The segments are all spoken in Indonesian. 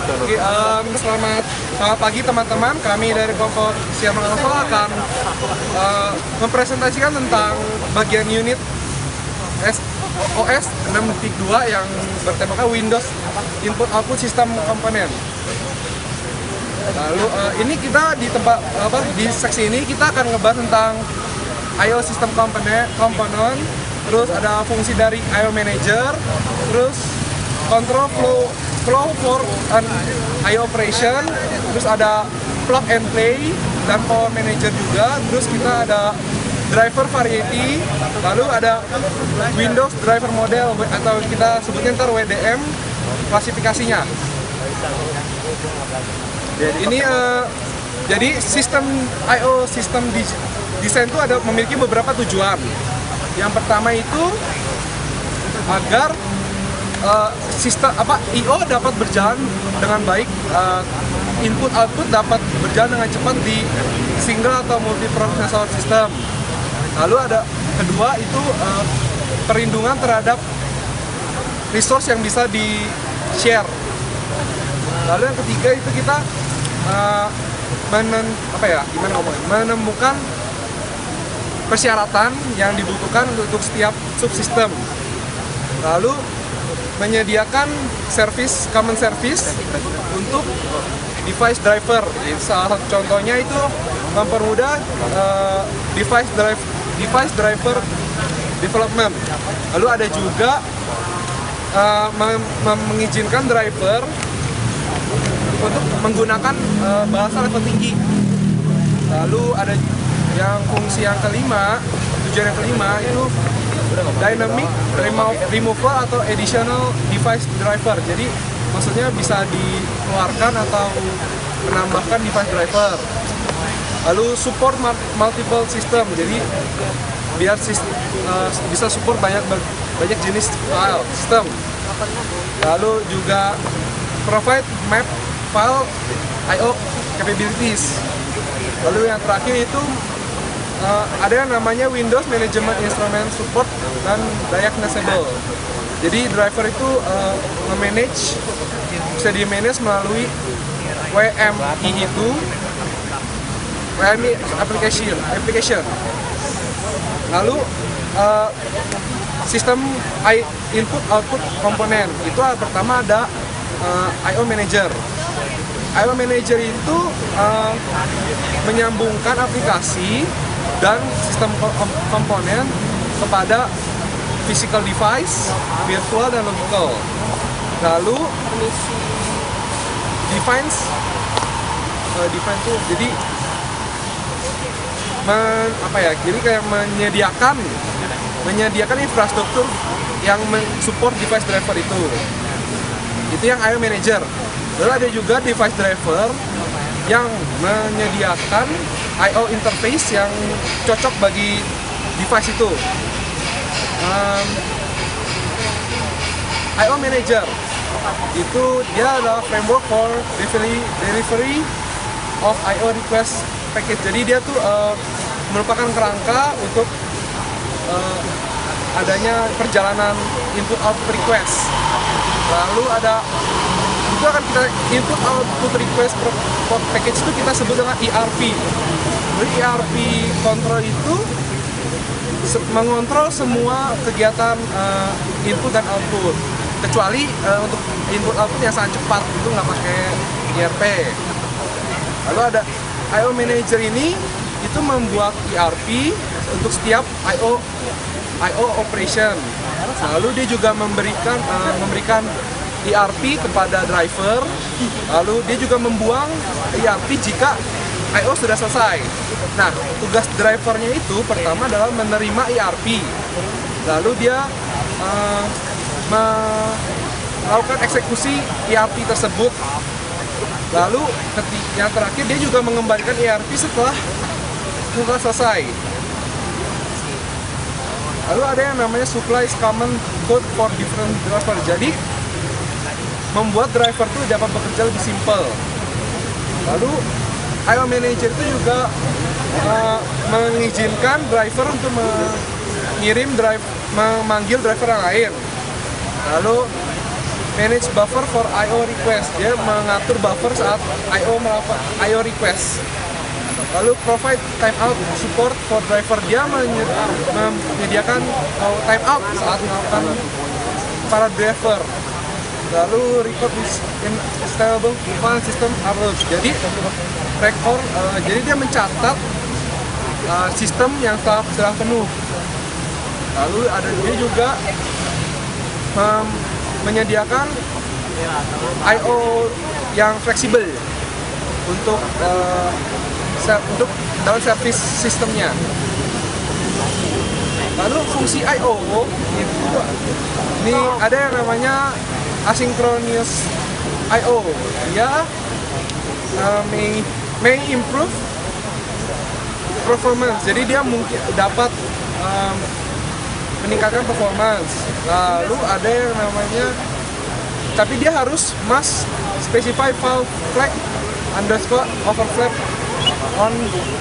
Selamat pagi teman-teman. Kami dari kelompok Siaran Alpha akan mempresentasikan tentang bagian unit OS 6.2 yang bertemakan Windows Input Output System Component. Lalu ini kita di seksi ini kita akan ngebahas tentang I/O System Component, terus ada fungsi dari I/O Manager, terus control flow for an I/O operation, terus ada plug and play dan power manager juga, terus kita ada driver variety, lalu ada Windows driver model atau kita sebutnya ntar WDM klasifikasinya. Ini jadi sistem I/O sistem desain itu memiliki beberapa tujuan. Yang pertama itu agar sistem I/O dapat berjalan dengan baik, input output dapat berjalan dengan cepat di single atau multiprocessor system. Lalu ada kedua itu perlindungan terhadap resource yang bisa di share. Lalu yang ketiga itu kita menemukan persyaratan yang dibutuhkan untuk setiap subsistem. Lalu menyediakan common service untuk device driver. Salah satu contohnya itu mempermudah device driver development. Lalu ada juga mengizinkan driver untuk menggunakan bahasa level tinggi. Lalu ada yang fungsi yang kelima, tujuan yang kelima itu dynamic removal atau additional device driver. Jadi maksudnya bisa dikeluarkan atau menambahkan device driver. Lalu support multiple system. Jadi biar bisa support banyak jenis file system. Lalu juga provide map file I/O capabilities. Lalu yang terakhir itu ada yang namanya Windows Management Instrument Support dan Diagnosable. Jadi driver itu bisa di-manage melalui WMI itu, WMI application. Lalu sistem input output komponen itu pertama ada I/O Manager. I/O Manager itu menyambungkan aplikasi dan sistem komponen kepada physical device, virtual dan logical. Lalu define itu jadi jadi kayak menyediakan infrastruktur yang mensupport device driver itu. Itu yang I/O Manager. Lalu ada juga device driver yang menyediakan I/O interface yang cocok bagi device itu. I/O Manager itu dia adalah framework for delivery of I/O request package. Jadi dia tuh merupakan kerangka untuk adanya perjalanan input output request. Lalu itu akan kita input output request package itu kita sebut dengan ERP. Jadi ERP control itu mengontrol semua kegiatan input dan output, kecuali untuk input output yang sangat cepat itu nggak pakai ERP. Lalu ada I/O Manager ini itu membuat ERP untuk setiap I/O operation. Lalu dia juga memberikan ERP kepada driver. Lalu dia juga membuang ERP jika I/O sudah selesai. Nah, tugas drivernya itu pertama adalah menerima ERP. Lalu dia melakukan eksekusi ERP tersebut. Lalu yang terakhir dia juga mengembalikan ERP setelah selesai. Lalu ada yang namanya supply common code for different driver. Jadi membuat driver itu dapat bekerja lebih simpel. Lalu I/O Manager itu juga mengizinkan driver untuk memanggil driver yang lain. Lalu manage buffer for I/O request. Dia mengatur buffer saat I/O request. Lalu provide timeout support for driver. Dia menyediakan timeout saat melakukan para driver. Lalu record installable file system errors. Jadi jadi dia mencatat sistem yang sudah penuh. Lalu dia juga menyediakan I/O yang fleksibel untuk dalam service sistemnya. Lalu fungsi I/O ini ada yang namanya asynchronous I/O. Dia may improve performance. Jadi dia mungkin dapat meningkatkan performance. Lalu ada yang namanya, tapi dia must specify file flag underscore overflap on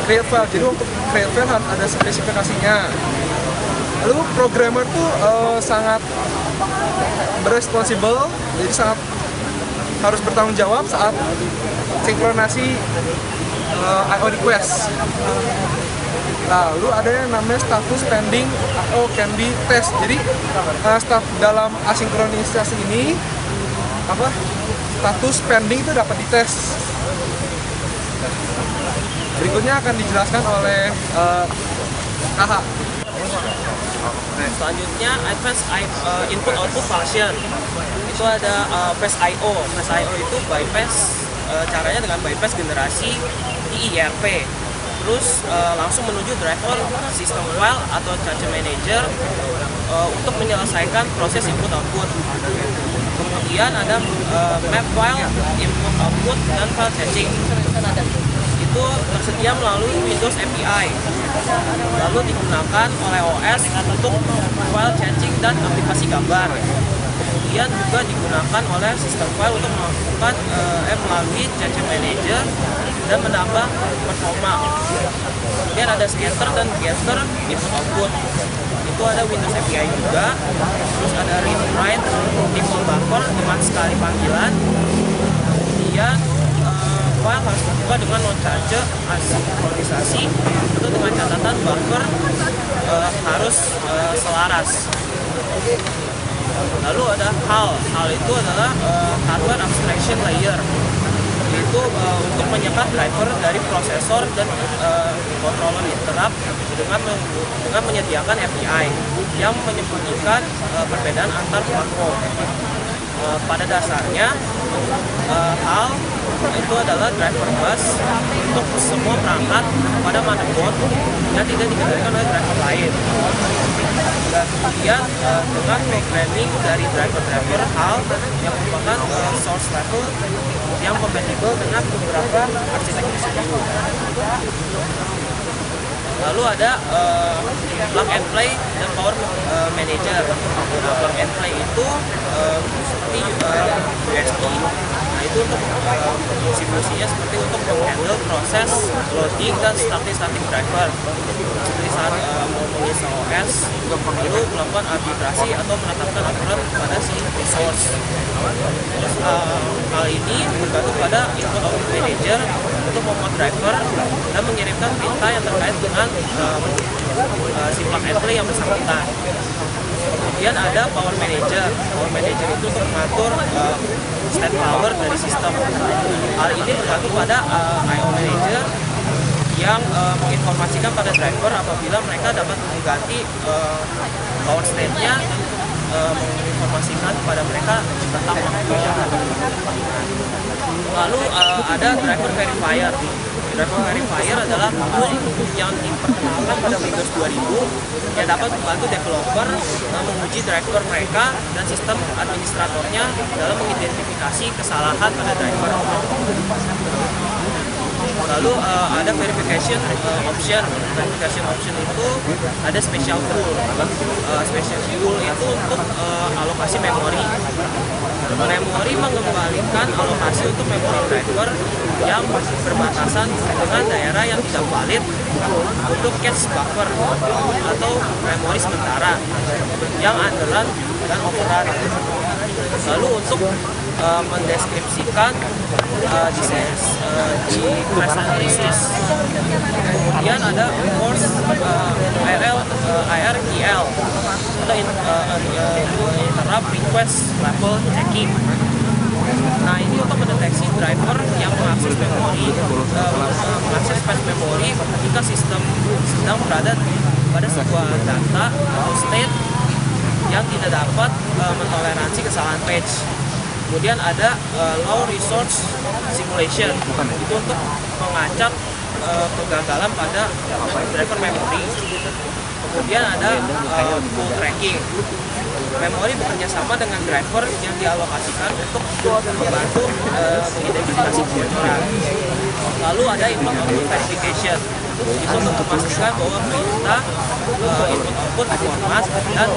create file. Jadi untuk create file harus ada spesifikasinya. Lalu programmer tuh sangat berresponsible, jadi sangat harus bertanggung jawab saat sinkronasi I/O request. Lalu ada yang namanya status pending atau can be test. Jadi dalam asinkronisasi ini status pending itu dapat dites. Berikutnya akan dijelaskan oleh KH. Selanjutnya advanced input output function. Itu ada fast I/O. Fast I/O itu bypass, caranya dengan bypass generasi di IRP. Terus langsung menuju driver system file atau change manager untuk menyelesaikan proses input output. Kemudian ada map file input output dan file changing. Itu tersedia melalui Windows API, lalu digunakan oleh OS untuk file changing dan aplikasi gambar. Kemudian juga digunakan oleh sistem file untuk melakukan melalui change manager dan menambah performa. Kemudian ada scatter dan getter input output. Itu ada Windows API juga. Terus ada read write tipe buffer dengan sekali panggilan. Kemudian file harus dibuka dengan non-charge asinkronisasi itu dengan catatan buffer harus selaras. Lalu ada HAL itu adalah hardware abstraction layer, yaitu untuk menyekat driver dari prosesor dan controller interrupt dengan menyediakan API yang menyembunyikan perbedaan antar makro. Pada dasarnya HAL itu adalah driver bus untuk semua perangkat pada motherboard yang tidak dikendalikan oleh driver lain. Dan kemudian dengan programming dari driver HAL yang merupakan source level yang kompatibel dengan beberapa arsitektur CPU. Lalu ada plug and play dan power manager. Nah, plug and play itu seperti USB. Nah, itu untuk fungsi-fungsinya seperti untuk menghandle proses loading dan static driver. Seperti saat mau menginstal OS, lalu melakukan arbitrasi atau menetapkan aturan pada si resource. Terus hal ini bergantung pada input output manager untuk memuat driver dan mengirimkan perintah yang terkait dengan si plug and play yang bersangkutan. Kemudian ada power manager. Power manager itu untuk mengatur state power dari sistem. Hal ini bergantung pada I/O manager yang menginformasikan pada driver apabila mereka dapat mengganti power state-nya, menginformasikan kepada mereka tentang waktu. Lalu ada driver verifier. Driver verifier adalah tool yang diperkenalkan pada Windows 2000 yang dapat membantu developer menguji driver mereka dan sistem administratornya dalam mengidentifikasi kesalahan pada driver. Lalu ada verification option. Verification option itu ada special tool. Special tool itu untuk alokasi memori. Memori mengembalikan alokasi untuk memori driver yang berbatasan dengan daerah yang tidak valid untuk cache buffer atau memori sementara yang underrun dan overrun. Lalu untuk mendeskripsikan di crash analysis. Kemudian ada course IRL, IREL atau interrupt request level checking. Nah, ini untuk mendeteksi driver yang mengakses memori, mengakses space memori ketika sistem sedang berada pada sebuah data atau state yang tidak dapat mentoleransi kesalahan page. Kemudian ada low resource simulation, itu untuk mengacak kegagalan pada driver memory. Kemudian ada full tracking. Memori bekerja sama dengan driver yang dialokasikan untuk membantu mengidentifikasi kebocoran. Lalu ada input-output verification, itu untuk memastikan bahwa perintah input-output format dan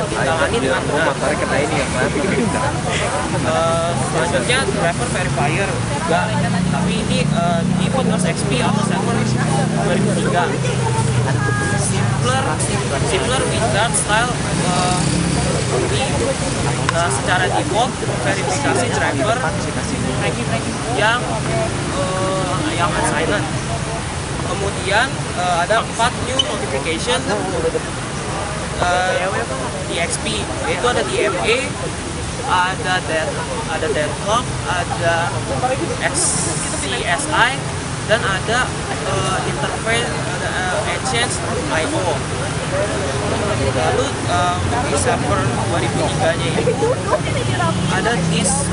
ditangani dengan benar. Selanjutnya driver verifier juga, tapi ini di Windows XP atau server 2003. Simpler wizard style secara default verifikasi driver yang unsigned. Kemudian ada 4 new notification di XP, yaitu ada DMA, ada deadlock, ada XCSI, dan ada interface, ada exchange IO. Lalu di server 2003-nya itu ada this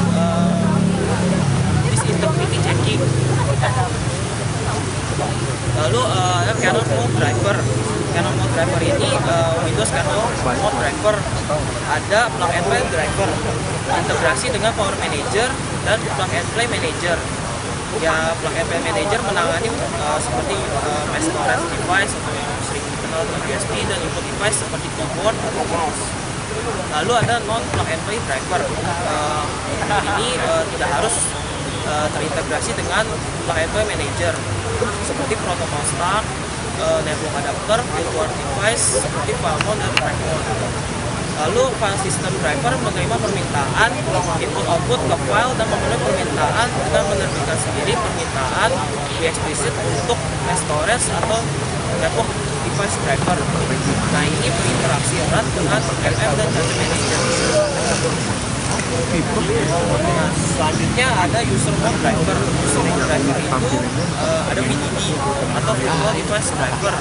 integrity checking. Lalu kernel mode driver. Kernel mode driver ini Windows kernel mode driver. Ada plug and play driver, integrasi dengan Power Manager dan plug and play manager. Ya, plug and play manager menangani seperti mass storage device atau yang sering dikenal dengan USB, dan input device seperti keyboard atau mouse. Lalu ada non plug and play driver. Ini tidak harus terintegrasi dengan plug and play manager seperti protocol stack, network adapter, virtual device seperti FileMon dan TrackMon. Lalu file system driver menerima permintaan input output ke file dan memenuhi permintaan dengan menerbitkan sendiri permintaan di explicit untuk mass storage atau network device driver. Nah, ini berinteraksi erat dengan MM dan data manager. Nah, selanjutnya ada user mode driver. User mode driver itu ada VDD atau virtual device driver.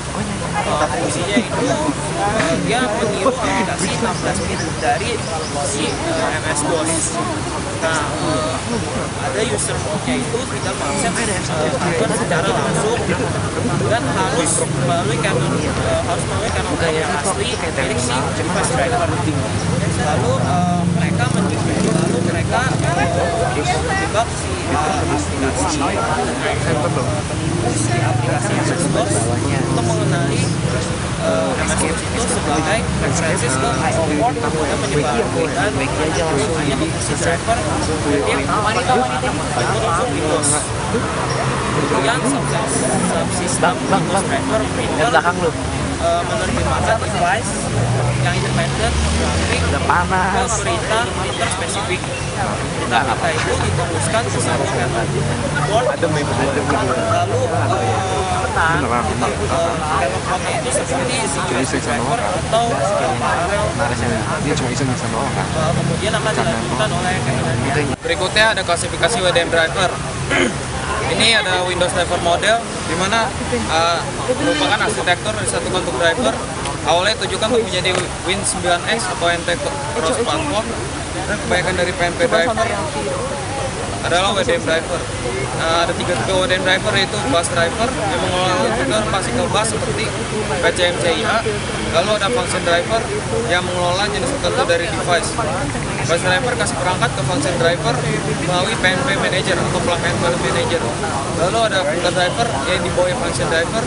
Fungsinya itu dia meniru aplikasi 16 bit dari si MS-DOS. Nah, ada user mode-nya itu tidak mengakses driver secara langsung dan harus melalui kernel yang asli milik si device driver. Lalu mereka menjebak si aplikasi MS-DOS untuk mengenali MS-DOS itu sebagai referensi ke IO port dan menyebarkan hanya ke driver yang untuk Windows. Kemudian subsistem Windows driver printer menerjemahkan device yang independen ke perintah printer spesifik. Perintah itu ditembuskan ke sebuah kernel board. Lalu kernel boardnya itu seperti si driver atau parallel. Kemudian akan dilanjutkan oleh kernelnya. Berikutnya ada klasifikasi WDM driver. Ini ada Windows driver model, di mana merupakan arsitektur disatukan untuk driver. Awalnya ditujukan untuk menjadi Win9X atau NT cross platform, dan kebanyakan dari PNP driver adalah WDM driver. Ada 3 tipe WDM driver, yaitu bus driver yang mengelola juga classical bus seperti PCMCIA. Lalu ada function driver yang mengelola jenis tertentu dari device. Bus driver kasih perangkat ke function driver melalui PNP manager atau plug and play manager. Lalu ada filter driver yang di bawah function driver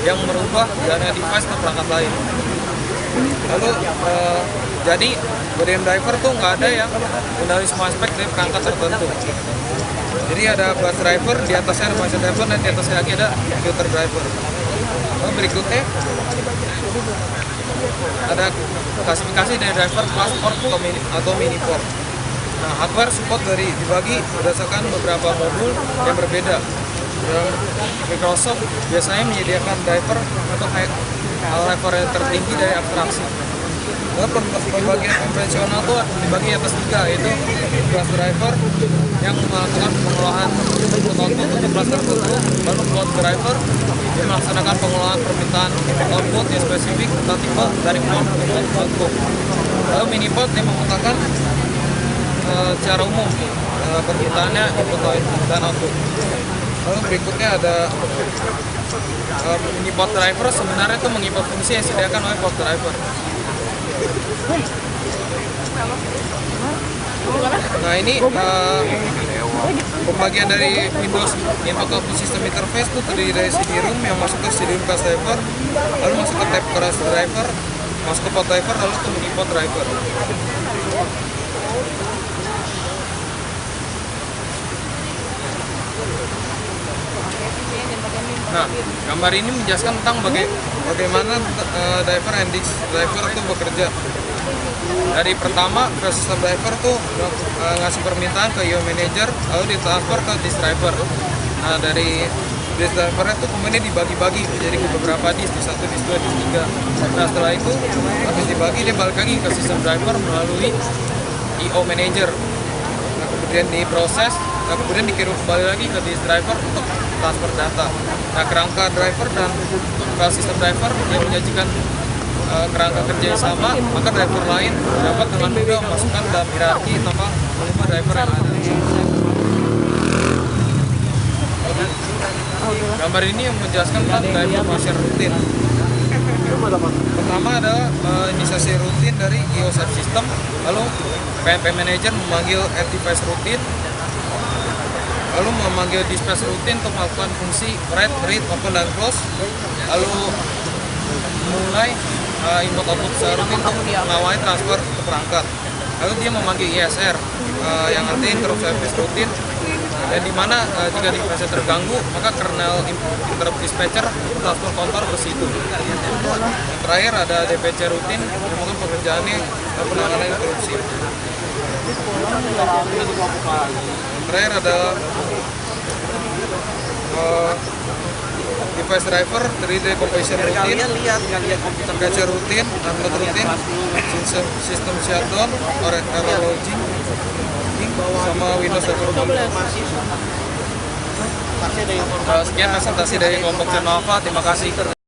yang merubah dana device ke perangkat lain. Lalu jadi WDM driver tuh nggak ada yang mengenali semua aspek dari perangkat tertentu. Jadi ada bus driver, di atasnya ada function driver, dan di atasnya lagi ada filter driver. Lalu berikutnya ada klasifikasi dari driver class port atau mini port. Nah, hardware support dibagi berdasarkan beberapa modul yang berbeda. Microsoft biasanya menyediakan driver untuk level yang tertinggi dari abstraksi. Pembagian konvensional tuh dibagi atas 3, yaitu class driver yang melakukan pengolahan output untuk kelas tertentu, lalu cloud driver yang melaksanakan pengolahan permintaan output yang spesifik atau tipe dari port untuk output. Lalu miniport yang memutakan secara umum permintaannya input dan output. Lalu berikutnya ada miniport driver, sebenarnya itu mengimport fungsi yang disediakan oleh port driver. Nah, ini pembagian dari Windows Input Output System Interface itu terdiri dari CD-ROM yang masuk ke CD-ROM class driver, lalu masuk ke tab class driver, masuk ke port driver, lalu ke miniport driver. Nah, gambar ini menjelaskan tentang bagaimana driver and disk driver itu bekerja. Dari pertama, system driver tuh ngasih permintaan ke IO manager, lalu ditransfer ke disk driver. Nah, dari disk driver itu kemudian dibagi-bagi menjadi beberapa disk, disk 1, disk 2, disk 3. Nah, setelah itu habis dibagi dia balik lagi ke system driver melalui IO manager. Nah, kemudian diproses, nah, kemudian dikirim kembali lagi ke disk driver untuk transfer data. Nah, kerangka driver dan file system driver yang menyajikan kerangka kerja yang sama, maka driver lain dapat dengan mudah memasukkan dalam hierarki tanpa mengubah driver yang ada. Gambar ini yang menjelaskan tentang driver pasien rutin. Pertama adalah inisiasi rutin dari IO subsystem, lalu PNP manager memanggil device rutin, lalu memanggil dispatch rutin untuk melakukan fungsi write, read, open, dan close, lalu mulai input output secara rutin untuk mengawali transfer ke perangkat. Lalu dia memanggil ISR yang artinya interrupt service rutin, dan di mana jika device terganggu maka kernel interrupt dispatcher transfer kontor ke situ. Yang terakhir ada DPC rutin yang merupakan pekerjaannya penanganan interupsi. Yang terakhir ada device driver terdiri dari completion rutin, DPC rutin, unload rutin, system shutdown, error logging, sama Windows Development. Sekian presentasi dari kelompok Channel Alpha. Terima kasih.